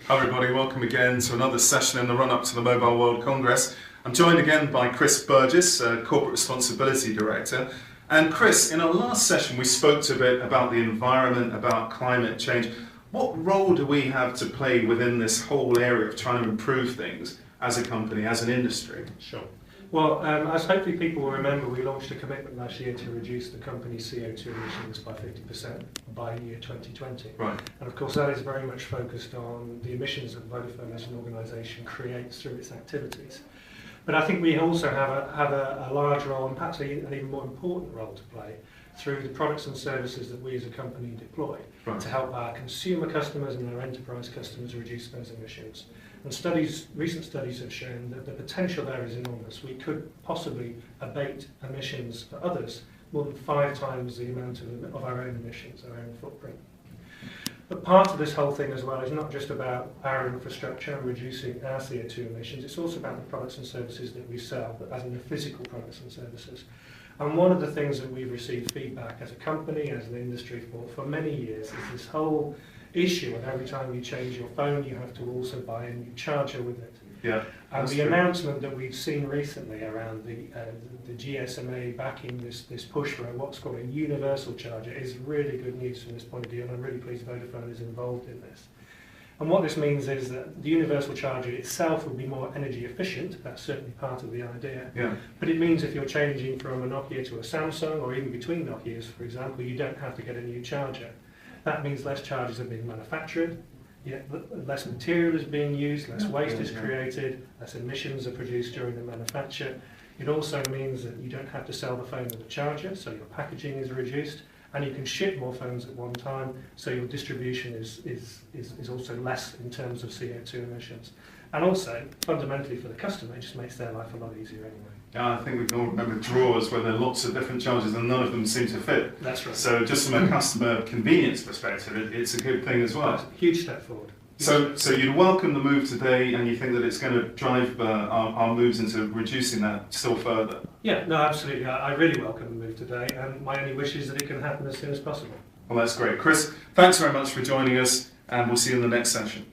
Hi everybody, welcome again to another session in the run-up to the Mobile World Congress. I'm joined again by Chris Burgess, Corporate Responsibility Director. And Chris, in our last session we spoke a bit about the environment, about climate change. What role do we have to play within this whole area of trying to improve things as a company, as an industry? Sure. Well, as hopefully people will remember, we launched a commitment last year to reduce the company's CO2 emissions by 50% by year 2020. Right. And of course that is very much focused on the emissions that Vodafone as an organisation creates through its activities. But I think we also have a large role, and perhaps an even more important role to play, through the products and services that we as a company deploy to help our consumer customers and our enterprise customers reduce those emissions. And recent studies have shown that the potential there is enormous. We could possibly abate emissions for others more than 5 times the amount of our own emissions, our own footprint. But part of this whole thing as well is not just about our infrastructure and reducing our CO2 emissions, it's also about the products and services that we sell, but as in the physical products and services. And one of the things that we've received feedback as a company, as an industry for many years, is this whole issue of every time you change your phone you have to also buy a new charger with it. Yeah, and the announcement that we've seen recently around the GSMA backing this push for what's called a universal charger is really good news from this point of view, and I'm really pleased Vodafone is involved in this. And what this means is that the universal charger itself will be more energy efficient. That's certainly part of the idea. Yeah. But it means if you're changing from a Nokia to a Samsung, or even between Nokias, for example, you don't have to get a new charger. That means less chargers are being manufactured, less material is being used, less waste is created, less emissions are produced during the manufacture. It also means that you don't have to sell the phone with a charger, so your packaging is reduced, and you can ship more phones at one time, so your distribution is also less in terms of CO2 emissions. And also, fundamentally for the customer, it just makes their life a lot easier anyway. Yeah, I think we can all remember drawers where there are lots of different chargers and none of them seem to fit. That's right. So just from a customer convenience perspective, it's a good thing as well. That's a huge step forward. So you'd welcome the move today, and you think that it's going to drive our moves into reducing that still further? Yeah, no, absolutely. I really welcome the move today, and my only wish is that it can happen as soon as possible. Well, that's great. Chris, thanks very much for joining us, and we'll see you in the next session.